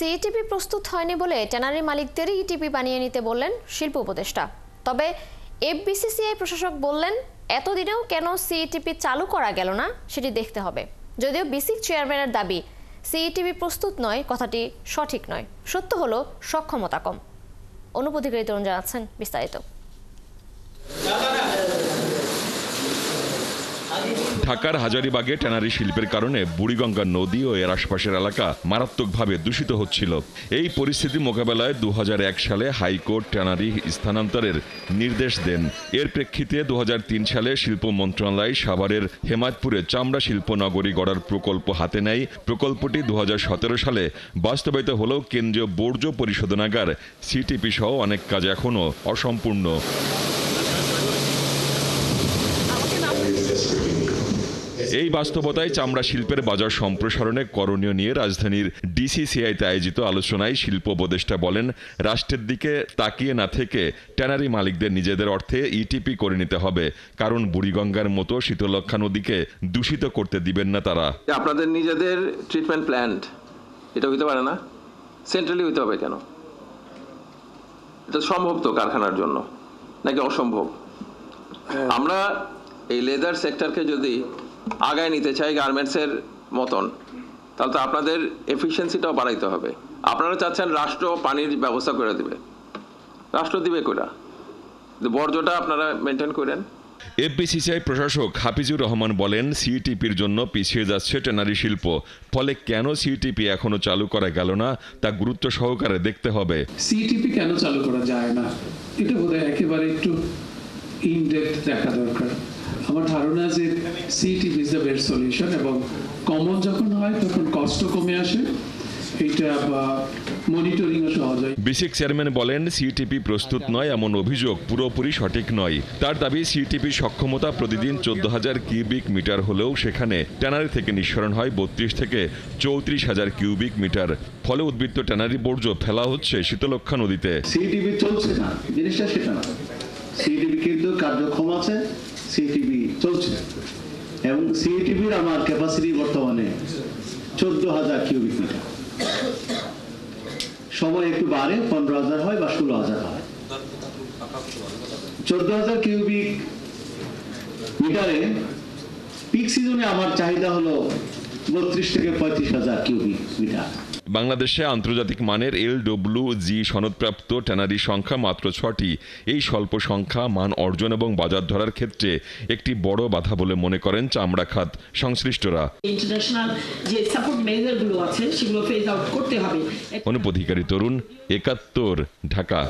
CETP প্রস্তুত হয়নি বলে ট্যানারি মালিকদের ইটিপি বানিয়ে নিতে বললেন শিল্প উপদেষ্টা। তবে এফবিসিসিআই প্রশাসক বললেন এতদিনেও কেন সিইটিপি চালু করা গেল না সেটি দেখতে হবে। যদিও বিসিক চেয়ারম্যানের দাবি সিইটিপি প্রস্তুত নয়, কথাটি সঠিক নয়। সত্য হলো সক্ষমতা কম। অনুপধিকারী তরুণ জানাচ্ছেন বিস্তারিত। ঢাকার হাজারীবাগে ট্যানারি শিল্পের কারণে বুড়িগঙ্গা নদী ও এর আশপাশের এলাকা মারাত্মকভাবে দূষিত হচ্ছিল। এই পরিস্থিতি মোকাবেলায় 2001 সালে হাইকোর্ট ট্যানারি স্থানান্তরের নির্দেশ দেন। এর প্রেক্ষিতে 2003 সালে শিল্প মন্ত্রণালয় সাভারের হেমায়তপুরে চামড়া শিল্প নগরী গড়ার প্রকল্প হাতে নেয়। প্রকল্পটি 2017 সালে বাস্তবায়িত হলেও কেন্দ্রীয় বর্জ্য পরিশোধনাগার সিটিপি সহ অনেক কাজ এখনও অসম্পূর্ণ। এই বাস্তবতায় চামড়া শিল্পের বাজার সম্প্রসারণে করণীয় নিয়ে রাজধানীর ডিসিসিআইতে আয়োজিত আলোচনায় শিল্প উপদেষ্টা বলেন, রাষ্ট্রের দিকে তাকিয়ে না থেকে ট্যানারি মালিকদের নিজেদের অর্থে ইটিপি করে নিতে হবে, কারণ বুড়িগঙ্গার মতো শীতলক্ষ্যা নদীকে দূষিত করতে দিবেন না তারা। আপনাদের নিজেদের ট্রিটমেন্ট প্ল্যান্ট এটা হইতে পারে না, সেন্ট্রালি হইতে হবে কেন? এটা সম্ভব তো কারখানার জন্য, নাকি অসম্ভব? আমরা এই লেদার সেক্টরকে যদি আগায় নিতে চাই গার্মেন্টসের মতন, তাহলে তো আপনাদের এফিসিয়েন্সিটাও বাড়াইতে হবে। আপনারা চাচ্ছেন রাষ্ট্র পানির ব্যবস্থা করে দিবে, রাষ্ট্র দিবে কোটা, বর্জ্যটা আপনারা মেনটেন করেন। এফবিসিসিআই প্রশাসক হাফিজুর রহমান বলেন, সিইটিপির জন্য পিছিয়ে যাচ্ছে ট্যানারি শিল্প। ফলে কেন সিইটিপি এখনো চালু করা গেল না তা গুরুত্ব সহকারে দেখতে হবে। সিইটিপি কেন চালু করা যায় না, এটা বোধহয় একেবারে একটু ইন ডেপথ দেখা দরকার। আমার ধারণা যে CETP is the best solution, এবং কমন যখন হয় তখন কষ্ট কমে আসে, এটা বা মনিটরিংও সহজ হয়। বিসিক চেয়ারম্যান বলেন, সিইটিপি প্রস্তুত নয় এমন অভিযোগ পুরোপুরি সঠিক নয়। তার দাবি, সিইটিপির সক্ষমতা প্রতিদিন 14,000 কিউবিক মিটার হলেও সেখানে ট্যানারি থেকে নিঃসরণ হয় 32 থেকে 34,000 কিউবিক মিটার। ফলে উদ্বৃত্ত ট্যানারি বর্জ্য ফেলা হচ্ছে শীতলক্ষ্যা নদীতে। সিইটিপি চলছে না, জিনিসটা সেটা না। সিইটিপি কিন্তু কার্যক্ষম আছে, সিইটিপি চলছে, এবং সিইটিপির আমার ক্যাপাসিটি বর্তমানে 14,000 কিউবিক মিটার। সময় একটু বাড়ে, 15,000 হয় বা 16,000 হয়। 14,000 কিউবিক মিটারে পিক সিজনে আমার চাহিদা হলো 32 থেকে 35,000 কিউবিক মিটার। বাংলাদেশে আন্তর্জাতিক মানের LWG সনদপ্রাপ্ত ট্যানারি সংখ্যা মাত্র 6টি। এই স্বল্প সংখ্যা মান অর্জন এবং বাজার ধরার ক্ষেত্রে একটি বড় বাধা বলে মনে করেন চামড়া খাত সংশ্লিষ্টরা। ইন্টারন্যাশনাল যে সাপোর্ট মেজারগুলো আছে সেগুলো ফেজ আউট করতে হবে। অনুপধিকারী তরুণ, 71, ঢাকা।